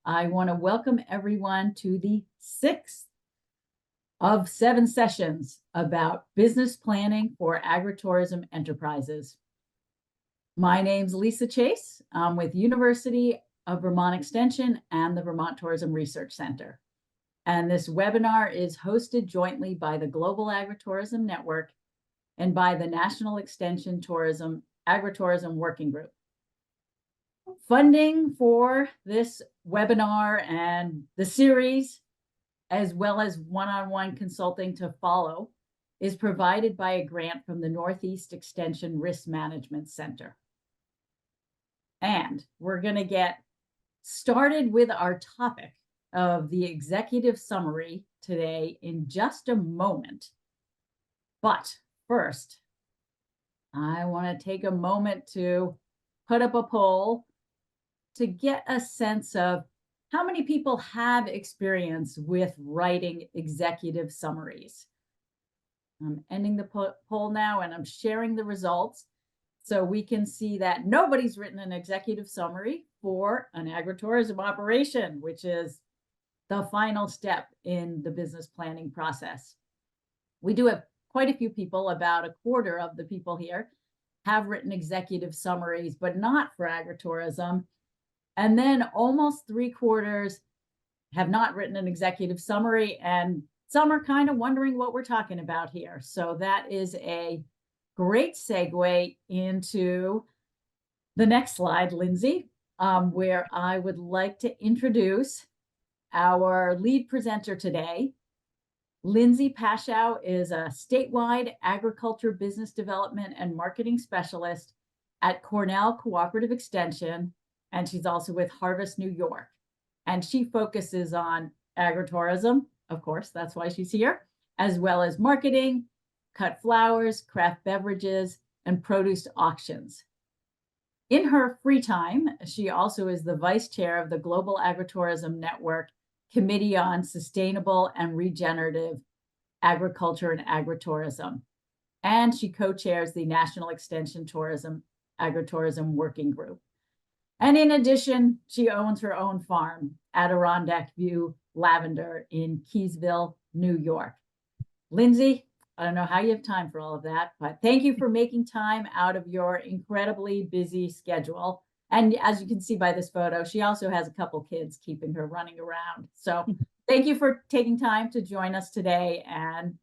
I want to welcome everyone to the 6th of 7 sessions about business planning for agritourism enterprises. My name's Lisa Chase. I'm with University of Vermont Extension and the Vermont Tourism Research Center. And this webinar is hosted jointly by the Global Agritourism Network and by the National Extension Tourism Agritourism Working Group. Funding for this webinar and the series, as well as one-on-one consulting to follow, is provided by a grant from the Northeast Extension Risk Management Center. And we're going to get started with our topic of the executive summary today in just a moment. But first, I want to take a moment to put up a poll to get a sense of how many people have experience with writing executive summaries. I'm ending the poll now and I'm sharing the results so we can see that nobody's written an executive summary for an agritourism operation, which is the final step in the business planning process. We do have quite a few people, about a quarter of the people here have written executive summaries, but not for agritourism. And then almost 3/4 have not written an executive summary, and some are kind of wondering what we're talking about here. So that is a great segue into the next slide, Lindsay, where I would like to introduce our lead presenter today. Lindsay Pashow is a statewide agriculture business development and marketing specialist at Cornell Cooperative Extension, and she's also with Harvest New York. And she focuses on agritourism, of course, that's why she's here, as well as marketing, cut flowers, craft beverages, and produce auctions. In her free time, she also is the vice chair of the Global Agritourism Network Committee on Sustainable and Regenerative Agriculture and Agritourism. And she co-chairs the National Extension Tourism Agritourism Working Group. And in addition, she owns her own farm, Adirondack View Lavender in Keysville, New York. Lindsay, I don't know how you have time for all of that, but thank you for making time out of your incredibly busy schedule. And as you can see by this photo, she also has a couple kids keeping her running around. So thank you for taking time to join us today and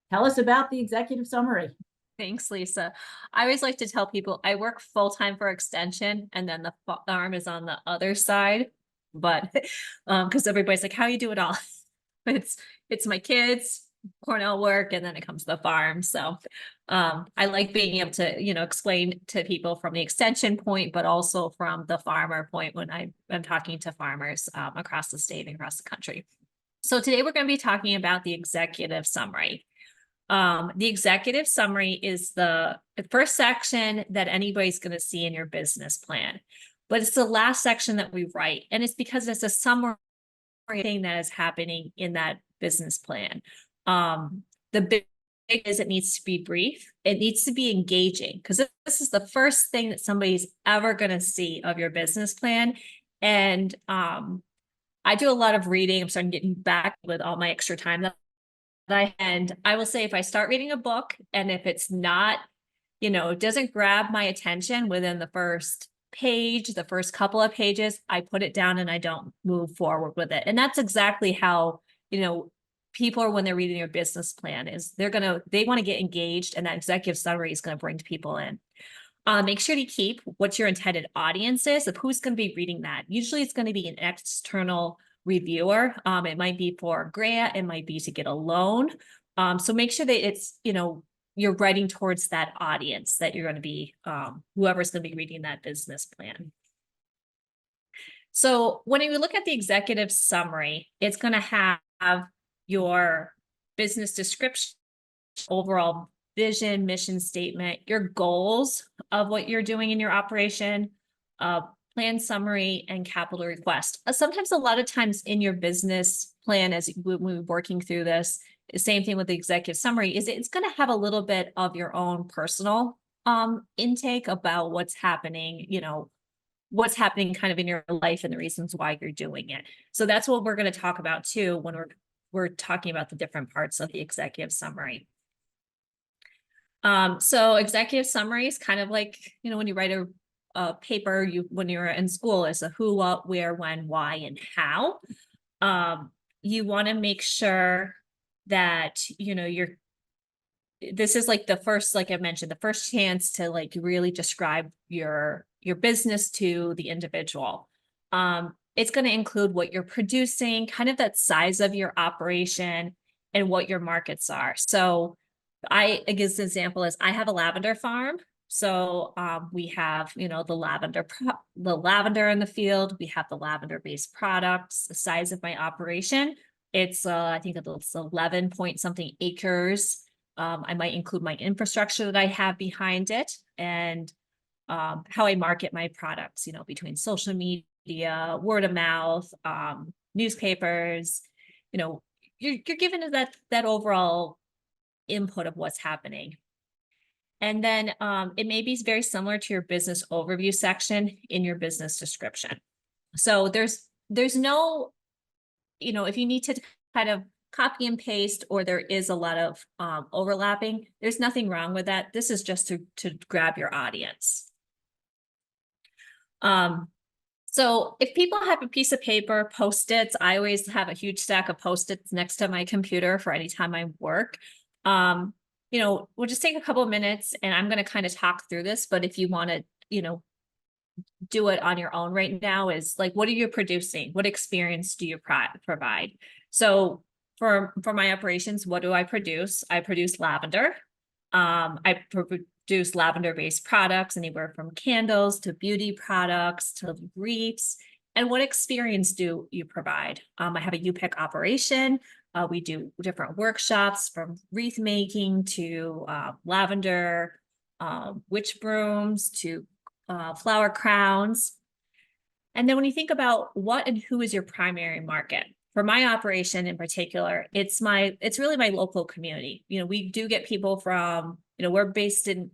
tell us about the executive summary. Thanks, Lisa. I always like to tell people I work full-time for Extension, and then the farm is on the other side. But because everybody's like, how you do it all? It's my kids, Cornell work, and then it comes to the farm. So I like being able to, explain to people from the Extension point, but also from the farmer point when I'm talking to farmers across the state and across the country. So today we're going to be talking about the executive summary. The executive summary is the first section that anybody's going to see in your business plan, but it's the last section that we write, and it's because it's a summary thing that is happening in that business plan. The big is it needs to be brief. It needs to be engaging, because this is the first thing that somebody's ever going to see of your business plan. And I do a lot of reading. I'm starting getting back with all my extra time and I will say, if I start reading a book and if it's not, it doesn't grab my attention within the first page, the first couple of pages, I put it down and I don't move forward with it. And that's exactly how, people are when they're reading your business plan is they want to get engaged, and that executive summary is going to bring people in. Make sure to keep what your intended audience is of who's going to be reading that. Usually it's going to be an external reviewer. It might be for a grant, it might be to get a loan. So make sure that it's, you're writing towards that audience that you're going to be, whoever's going to be reading that business plan. So when you look at the executive summary, it's going to have your business description, overall vision, mission statement, your goals of what you're doing in your operation, plan summary, and capital request. Sometimes a lot of times in your business plan, as we're working through this, the same thing with the executive summary, is it's going to have a little bit of your own personal intake about what's happening, what's happening kind of in your life and the reasons why you're doing it. So that's what we're going to talk about too when we're talking about the different parts of the executive summary. So executive summary is kind of like, when you write a paper, when you're in school, is a who, what, where, when, why, and how. You want to make sure that, this is like the first, like I mentioned, the first chance to like really describe your business to the individual. It's going to include what you're producing, kind of that size of your operation, and what your markets are. So I guess an example is I have a lavender farm. So we have, the lavender in the field. We have the lavender based products. The size of my operation, it's I think it's 11 point something acres. I might include my infrastructure that I have behind it, and how I market my products, between social media, word of mouth, newspapers, you're given that overall input of what's happening. And then it may be very similar to your business overview section in your business description. So there's no, if you need to kind of copy and paste, or there is a lot of overlapping, there's nothing wrong with that. This is just to grab your audience. So if people have a piece of paper, Post-its, I always have a huge stack of Post-its next to my computer for any time I work. We'll just take a couple of minutes and I'm going to kind of talk through this, but if you want to, do it on your own right now, is like, what are you producing? What experience do you provide? So for my operations, what do I produce? I produce lavender. I produce lavender-based products, anywhere from candles to beauty products to wreaths. And what experience do you provide? I have a UPIC operation. We do different workshops, from wreath making to lavender, witch brooms to flower crowns. And then when you think about what and who is your primary market, for my operation in particular, it's really my local community. We do get people from, I'm based in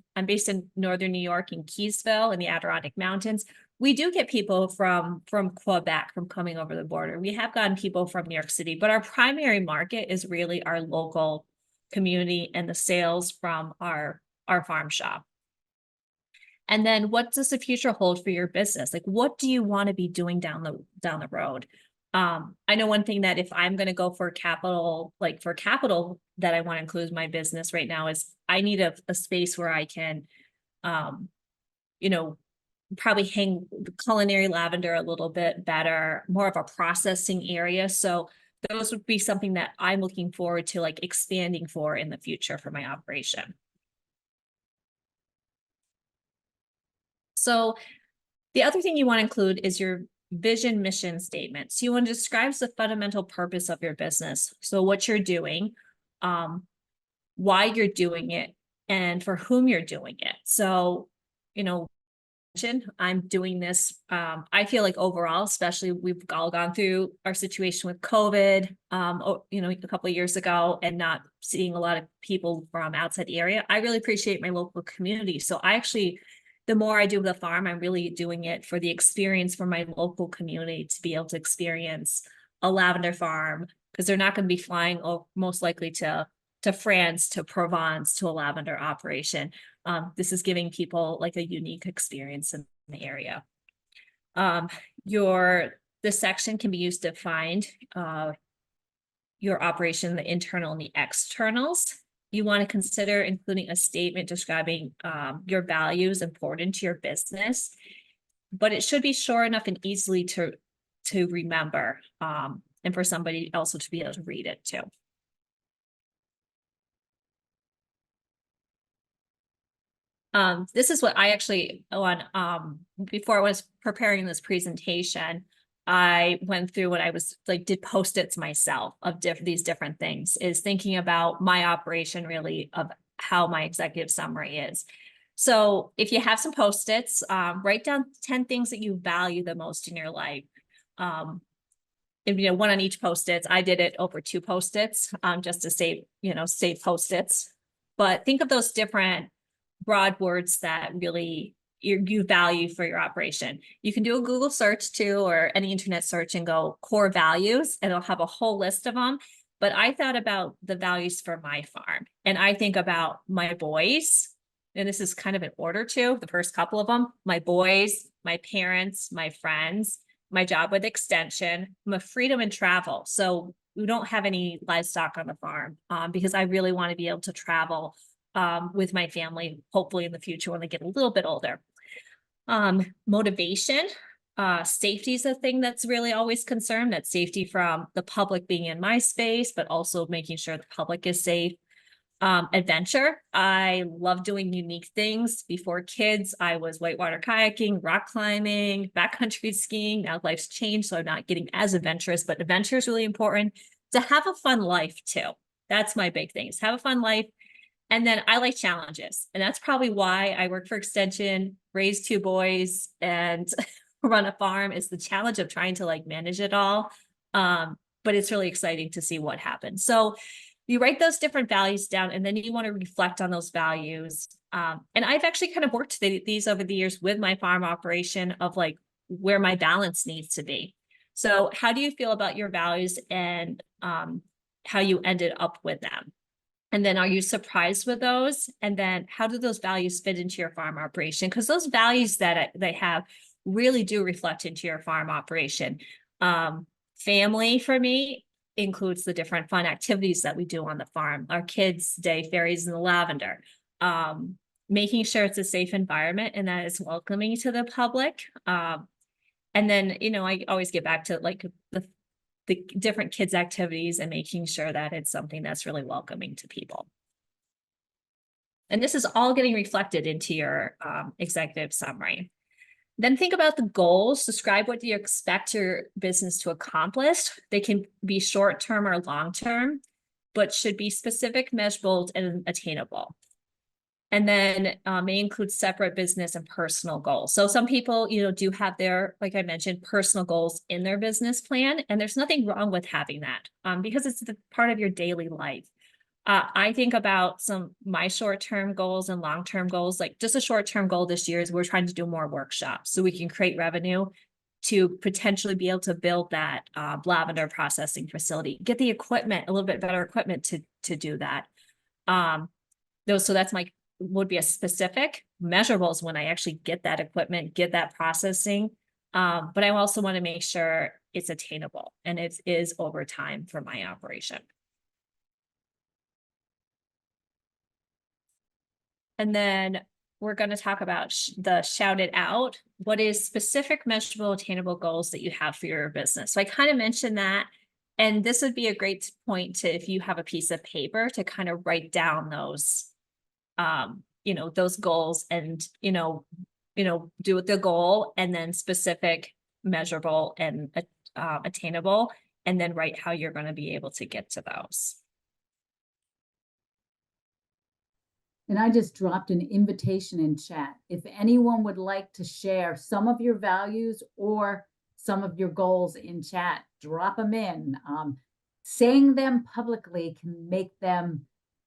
Northern New York in Keysville in the Adirondack Mountains. We do get people from Quebec, from coming over the border. We have gotten people from New York City, but our primary market is really our local community and the sales from our farm shop. And then what does the future hold for your business? Like, what do you want to be doing down the road? I know one thing that if I'm going to go for capital, that I want to include in my business right now, is I need a space where I can, probably hang the culinary lavender a little bit better, more of a processing area. So those would be something that I'm looking forward to, like, expanding for in the future for my operation. So the other thing you want to include is your vision mission statement. So you want to describe the fundamental purpose of your business. So what you're doing, why you're doing it, and for whom you're doing it. So, I'm doing this. I feel like overall, especially, we've all gone through our situation with COVID, a couple of years ago, and not seeing a lot of people from outside the area. I really appreciate my local community. So the more I do the farm, I'm really doing it for the experience for my local community to be able to experience a lavender farm, because they're not going to be flying most likely to France, to Provence, to a lavender operation. This is giving people like a unique experience in the area. This section can be used to find your operation, the internal and the externals. You want to consider including a statement describing your values important to your business, but it should be short enough and easily to remember, and for somebody else to be able to read it too. This is what I actually before I was preparing this presentation, I went through what I was like, did Post-its myself of these different things, is thinking about my operation, really, of how my executive summary is. So if you have some Post-its, write down 10 things that you value the most in your life. And, one on each Post-its. I did it over 2 Post-its, just to save Post-its. But think of those different broad words that really, you value for your operation. You can do a Google search too, or any internet search and go core values, and it'll have a whole list of them. But I thought about the values for my farm, and I think about my boys, and this is kind of in order too, the first couple of them, my boys, my parents, my friends, my job with extension, my freedom and travel. So we don't have any livestock on the farm because I really want to be able to travel with my family, hopefully in the future when they get a little bit older. Motivation, safety is a thing that's really always concerned. That's safety from the public being in my space, but also making sure the public is safe. Adventure, I love doing unique things. Before kids, I was whitewater kayaking, rock climbing, backcountry skiing. Now life's changed, so I'm not getting as adventurous, but adventure is really important. To have a fun life too. That's my big thing, is have a fun life. And then I like challenges. And that's probably why I work for Extension, raise 2 boys, and run a farm, is the challenge of trying to like manage it all. But it's really exciting to see what happens. So you write those different values down, and then you want to reflect on those values. And I've actually kind of worked these over the years with my farm operation of like where my balance needs to be. So how do you feel about your values and how you ended up with them? And then are you surprised with those? And then how do those values fit into your farm operation? Because those values that they have really do reflect into your farm operation. Family for me includes the different fun activities that we do on the farm. Our kids' day fairies in the lavender. Making sure it's a safe environment and that it's welcoming to the public. And then, you know, I always get back to like the different kids' activities and making sure that it's something that's really welcoming to people. And this is all getting reflected into your executive summary. Then think about the goals. Describe what you expect your business to accomplish. They can be short-term or long-term, but should be specific, measurable, and attainable. And then may include separate business and personal goals. So some people, you know, do have their, like I mentioned, personal goals in their business plan, and there's nothing wrong with having that because it's the part of your daily life. I think about my short-term goals and long-term goals. Like just a short-term goal this year is we're trying to do more workshops so we can create revenue to potentially be able to build that lavender processing facility, get the equipment, a little bit better equipment to do that. So that's would be a specific. Measurables when I actually get that equipment, get that processing. But I also want to make sure it's attainable and it is over time for my operation. And then we're going to talk about the shout it out. What is specific, measurable, attainable goals that you have for your business? So I kind of mentioned that. And this would be a great point to, if you have a piece of paper, to kind of write down those you know, those goals and, you know, do the goal and then specific, measurable, and attainable, and then write how you're going to be able to get to those. And I just dropped an invitation in chat. If anyone would like to share some of your values or some of your goals in chat, drop them in. Saying them publicly can make them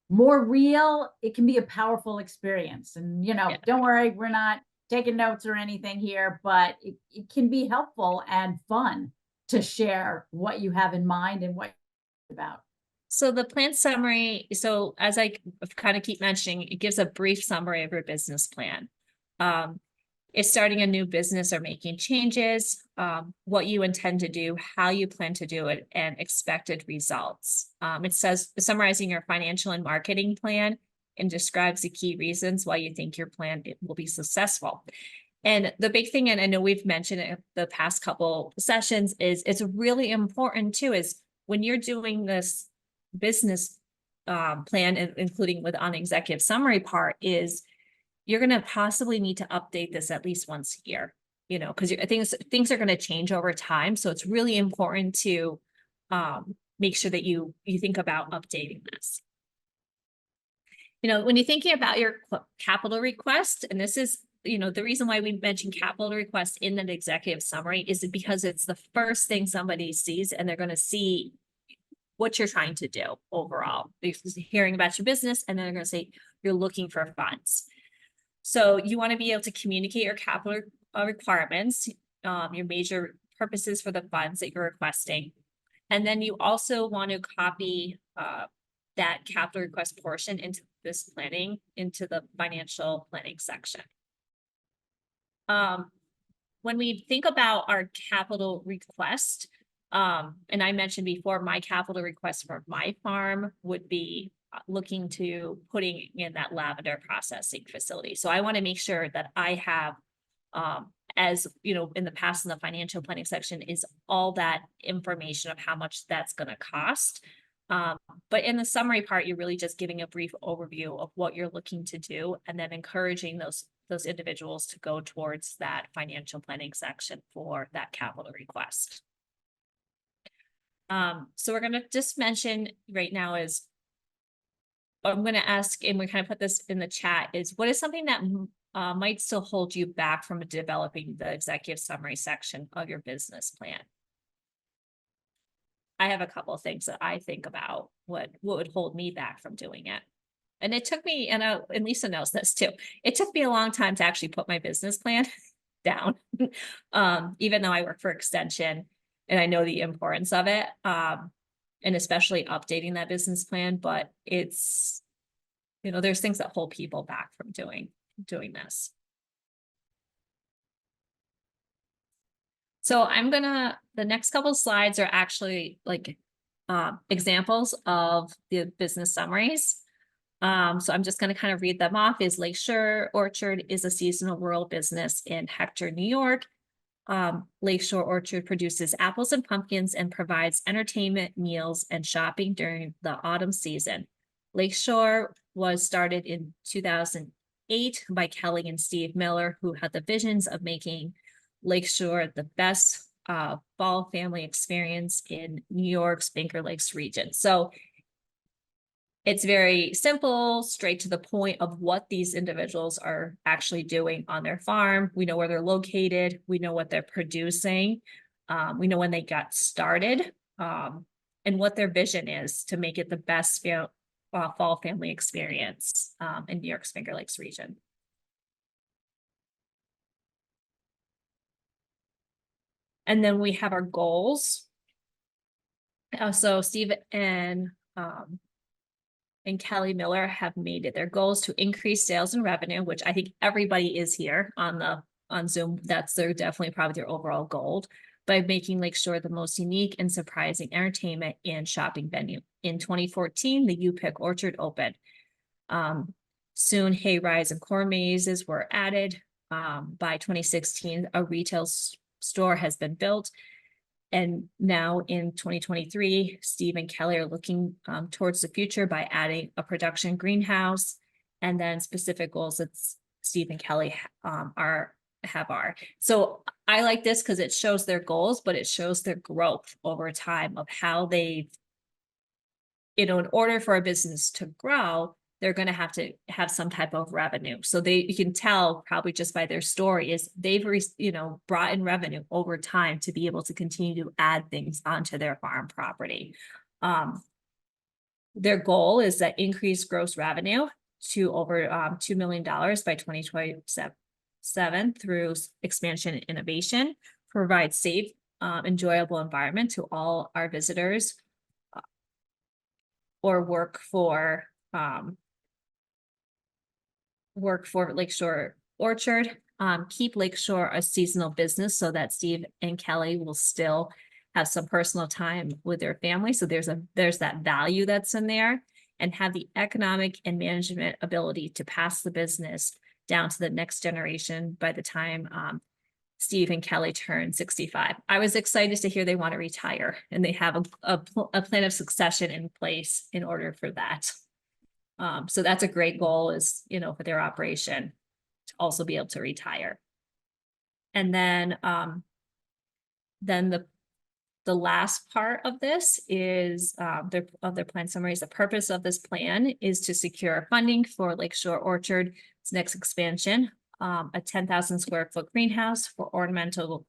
more real. It can be a powerful experience. And, you know, don't worry, we're not taking notes or anything here, but it can be helpful and fun to share what you have in mind and what you're about. So the plan summary, so as I kind of keep mentioning, it gives a brief summary of your business plan. Is starting a new business or making changes, what you intend to do, how you plan to do it, and expected results. It says summarizing your financial and marketing plan and describes the key reasons why you think your plan will be successful. And the big thing, and I know we've mentioned it the past couple sessions, is it's really important too, is when you're doing this business plan, including with on the executive summary part, is you're going to possibly need to update this at least once a year, you know, because things are going to change over time. So it's really important to make sure that you think about updating this. You know, when you're thinking about your capital request, and this is, you know, the reason why we mentioned capital request in an executive summary is because it's the first thing somebody sees, and they're going to see what you're trying to do overall. They're hearing about your business, and then they're going to say you're looking for funds. So you want to be able to communicate your capital requirements, your major purposes for the funds that you're requesting. And then you also want to copy that capital request portion into this planning, into the financial planning section. When we think about our capital request, and I mentioned before, my capital request for my farm would be looking to putting in that lavender processing facility. So I want to make sure that I have, as you know, in the past in the financial planning section is all that information of how much that's going to cost. But in the summary part, you're really just giving a brief overview of what you're looking to do and then encouraging those individuals to go towards that financial planning section for that capital request. So we're going to just mention right now is, I'm going to ask, and we kind of put this in the chat, is what is something that might still hold you back from developing the executive summary section of your business plan? I have a couple of things that I think about what would hold me back from doing it. And it took me, and Lisa knows this too, it took me a long time to actually put my business plan down, even though I work for Extension and I know the importance of it, and especially updating that business plan. But it's, you know, there's things that hold people back from doing this. So the next couple of slides are actually like examples of the business summaries. So I'm just going to kind of read them off. Is Lakeshore Orchard is a seasonal rural business in Hector, New York. Lakeshore Orchard produces apples and pumpkins and provides entertainment, meals, and shopping during the autumn season. Lakeshore was started in 2008 by Kelly and Steve Miller, who had the visions of making Lakeshore the best fall family experience in New York's Finger Lakes region. So it's very simple, straight to the point of what these individuals are actually doing on their farm. We know where they're located. We know what they're producing. We know when they got started, and what their vision is to make it the best fall family experience in New York's Finger Lakes region. And then we have our goals. So Steve and Kelly Miller have made it their goals to increase sales and revenue, which I think everybody is here on Zoom. That's definitely probably their overall goal, by making Lakeshore the most unique and surprising entertainment and shopping venue. In 2014, the U-Pick Orchard opened. Soon hay rides and corn mazes were added. By 2016, a retail store has been built. And now in 2023, Steve and Kelly are looking towards the future by adding a production greenhouse, and then specific goals that Steve and Kelly are. So I like this because it shows their goals, but it shows their growth over time of how they've, in order for a business to grow, they're going to have some type of revenue. So you can tell probably just by their story is they've, brought in revenue over time to be able to continue to add things onto their farm property. Their goal is that increased gross revenue to over $2 million by 2027 through expansion and innovation, provide safe, enjoyable environment to all our visitors, or work for Lakeshore Orchard, keep Lakeshore a seasonal business so that Steve and Kelly will still have some personal time with their family. So there's that value that's in there, and have the economic and management ability to pass the business down to the next generation by the time Steve and Kelly turn 65. I was excited to hear they want to retire, and they have a plan of succession in place in order for that. So that's a great goal, is, for their operation to also be able to retire. And then the last part of this is their plan summaries. The purpose of this plan is to secure funding for Lakeshore Orchard's next expansion, a 10,000 square foot greenhouse for ornamental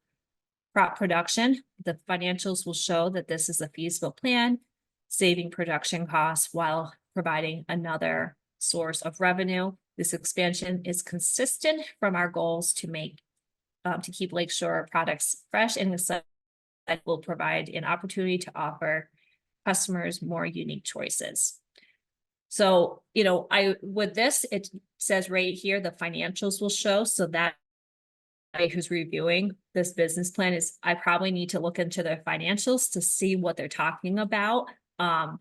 crop production. The financials will show that this is a feasible plan, saving production costs while providing another source of revenue. This expansion is consistent from our goals to make to keep Lakeshore products fresh and that will provide an opportunity to offer customers more unique choices. So, with this, it says right here, the financials will show, so that who's reviewing this business plan I probably need to look into their financials to see what they're talking about.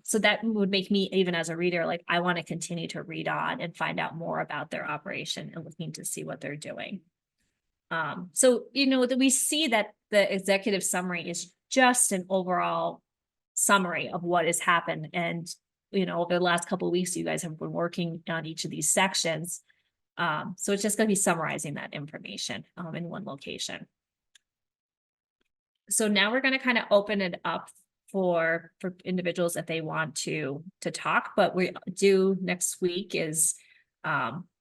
So that would make me, even as a reader, like I want to continue to read on and find out more about their operation and looking to see what they're doing. So, that we see that the executive summary is just an overall summary of what has happened. And, over the last couple of weeks, you guys have been working on each of these sections. So it's just going to be summarizing that information in one location. So now we're going to kind of open it up for individuals if they want to talk, but we do next week is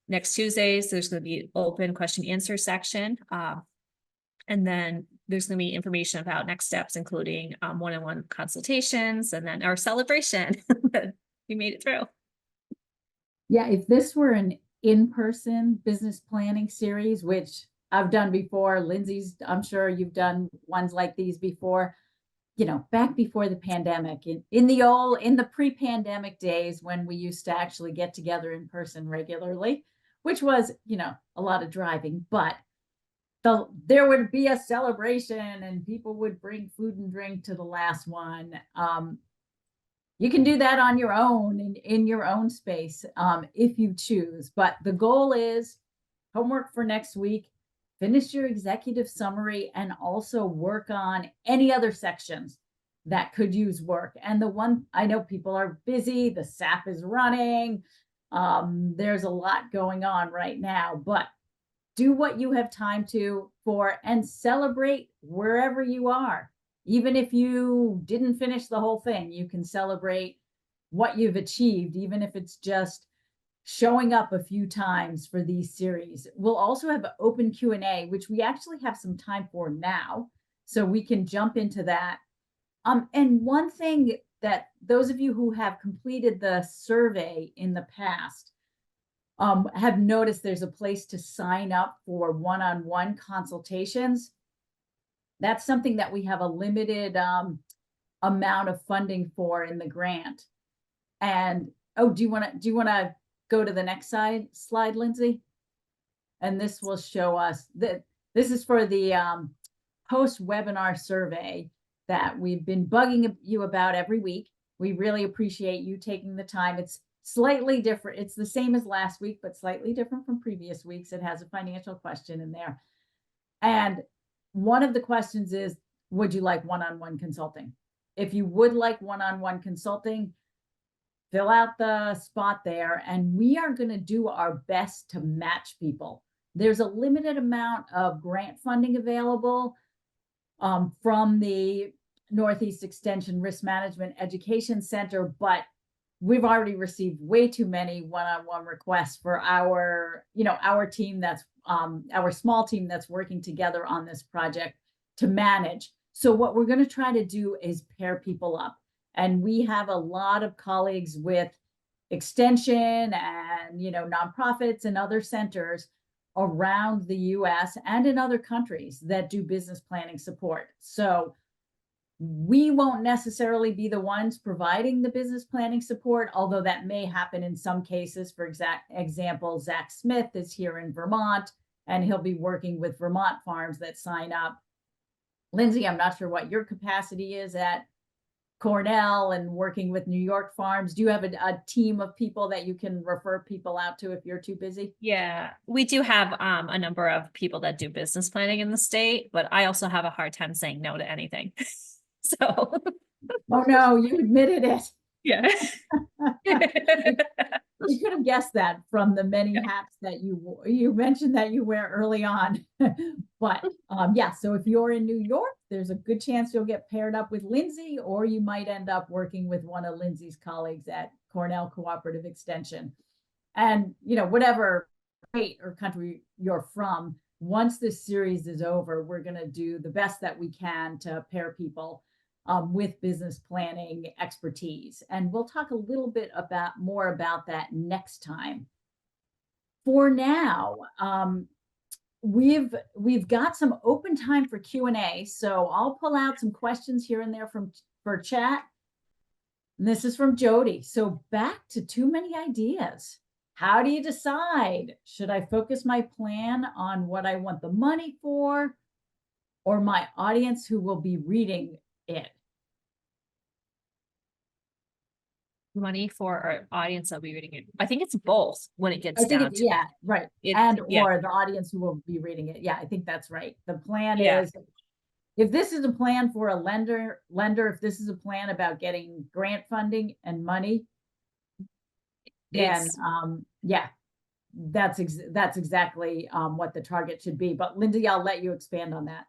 next Tuesdays, there's going to be open question answer section. And then there's going to be information about next steps, including one-on-one consultations and then our celebration that we made it through. Yeah, if this were an in-person business planning series, which I've done before, Lindsay's, I'm sure you've done ones like these before, back before the pandemic, in the pre-pandemic days when we used to actually get together in person regularly, which was, a lot of driving, but there would be a celebration and people would bring food and drink to the last one. You can do that on your own in your own space if you choose. But the goal is homework for next week, finish your executive summary and also work on any other sections that could use work. And the one, I know people are busy, the SAP is running. There's a lot going on right now, but do what you have time for and celebrate wherever you are. Even if you didn't finish the whole thing, you can celebrate what you've achieved, even if it's just showing up a few times for these series. We'll also have open Q&A, which we actually have some time for now, so we can jump into that. And one thing that those of you who have completed the survey in the past have noticed, there's a place to sign up for one-on-one consultations. That's something that we have a limited amount of funding for in the grant. And do you want to go to the next slide, Lindsay? And this will show us that this is for the post-webinar survey that we've been bugging you about every week. We really appreciate you taking the time. It's slightly different. It's the same as last week, but slightly different from previous weeks. It has a financial question in there. And one of the questions is, would you like one-on-one consulting? If you would like one-on-one consulting, fill out the spot there, and we are going to do our best to match people. There's a limited amount of grant funding available from the Northeast Extension Risk Management Education Center, but we've already received way too many one-on-one requests for our team that's our small team that's working together on this project to manage. So what we're going to try to do is pair people up. And we have a lot of colleagues with extension and, nonprofits and other centers around the US and in other countries that do business planning support. So we won't necessarily be the ones providing the business planning support, although that may happen in some cases. For example, Zach Smith is here in Vermont, and he'll be working with Vermont farms that sign up. Lindsay, I'm not sure what your capacity is at Cornell and working with New York farms. Do you have a team of people that you can refer people out to if you're too busy? Yeah, we do have a number of people that do business planning in the state, but I also have a hard time saying no to anything. So, oh no, you admitted it. Yeah. You could have guessed that from the many hats that you mentioned that you wear early on. But yeah, so if you're in New York, there's a good chance you'll get paired up with Lindsay, or you might end up working with one of Lindsay's colleagues at Cornell Cooperative Extension. And whatever state or country you're from, once this series is over, we're going to do the best that we can to pair people with business planning expertise. And we'll talk a little bit more about that next time. for now, we've got some open time for Q&A, so I'll pull out some questions here and there for chat. And this is from Jody. So back to too many ideas. How do you decide? Should I focus my plan on what I want the money for, or my audience who will be reading it? Money for our audience that'll be reading it. I think it's both when it gets I think down it's, to yeah, right. it. Yeah, Or the audience who will be reading it. Yeah, I think that's right. The plan yeah, is, if this is a plan for a lender, if this is a plan about getting grant funding and money, then it's yeah, that's exactly what the target should be. But Lindsay, I'll let you expand on that.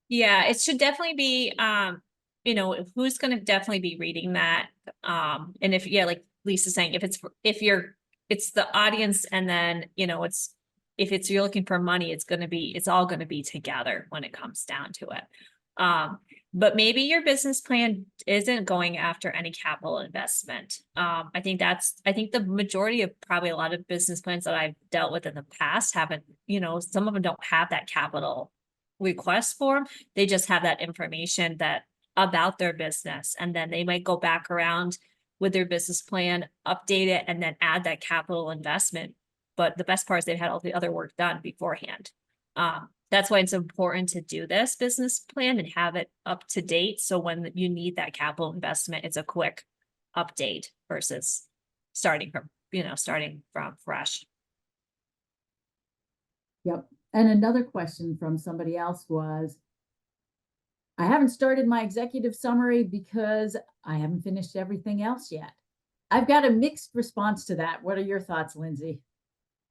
yeah, it should definitely be you know, who's gonna definitely be reading that. And if yeah, like Lisa's saying, it's the audience, and then you know, if you're looking for money, it's all gonna be together when it comes down to it. But maybe your business plan isn't going after any capital investment. I think the majority of probably a lot of business plans that I've dealt with in the past haven't, you know, some of them don't have that capital request form. They just have that information about their business, and then they might go back around with their business plan, update it, and then add that capital investment. But the best part is they've had all the other work done beforehand. That's why it's important to do this business plan and have it up to date. So when you need that capital investment, it's a quick update versus starting from fresh. Yep. And another question from somebody else was, I haven't started my executive summary because I haven't finished everything else yet. I've got a mixed response to that. What are your thoughts, Lindsay?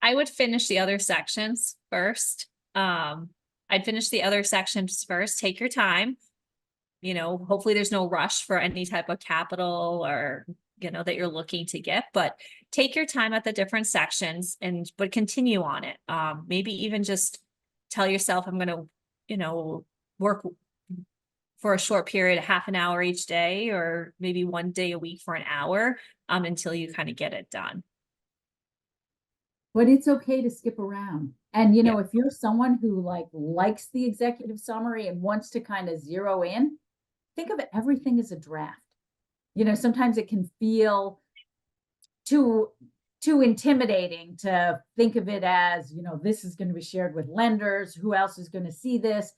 I would finish the other sections first. I'd finish the other sections first. Take your time. You know, hopefully there's no rush for any type of capital or, you know, that you're looking to get, but take your time at the different sections but continue on it. Maybe even just tell yourself, I'm going to, you know, work for a short period, half an hour each day, or maybe one day a week for an hour, until you kind of get it done. But it's okay to skip around. And, you know, Yeah. if you're someone who likes the executive summary and wants to kind of zero in, think of everything as a draft. You know, sometimes it can feel too intimidating to think of it as, you know, this is going to be shared with lenders. Who else is going to see this?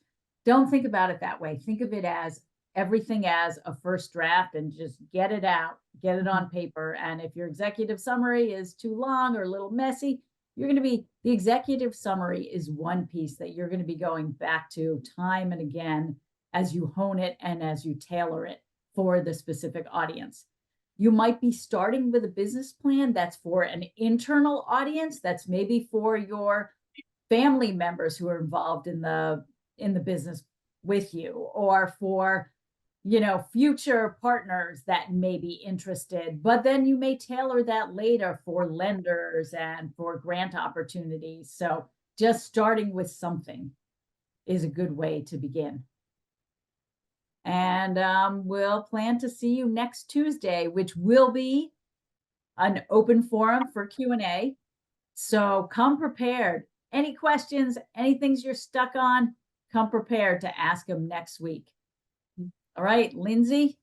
Don't think about it that way. Think of it as everything as a first draft, and just get it out, get it on paper. And if your executive summary is too long or a little messy, the executive summary is one piece that you're going to be going back to time and again as you hone it and as you tailor it for the specific audience. You might be starting with a business plan that's for an internal audience, that's maybe for your family members who are involved in the business with you, or for, you know, future partners that may be interested. But then you may tailor that later for lenders and for grant opportunities. So just starting with something is a good way to begin. And we'll plan to see you next Tuesday, which will be an open forum for Q&A. So come prepared. Any questions, any things you're stuck on, come prepared to ask them next week. All right, Lindsay,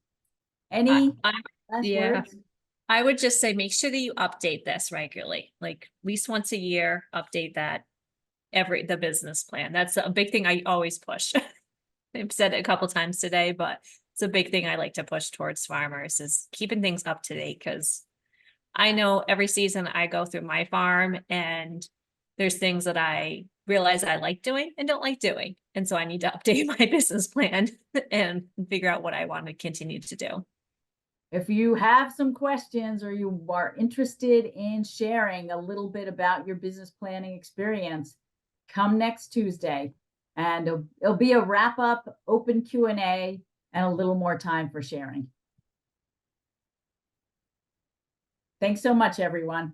any last Yeah. words? I would just say, make sure that you update this regularly, like at least once a year, update the business plan. That's a big thing I always push. I've said it a couple times today, but it's a big thing I like to push towards farmers is keeping things up to date. Cause I know every season I go through my farm and there's things that I realize I like doing and don't like doing. And so I need to update my business plan and figure out what I want to continue to do. If you have some questions or you are interested in sharing a little bit about your business planning experience, come next Tuesday, and it'll be a wrap up, open Q&A, and a little more time for sharing. Thanks so much, everyone.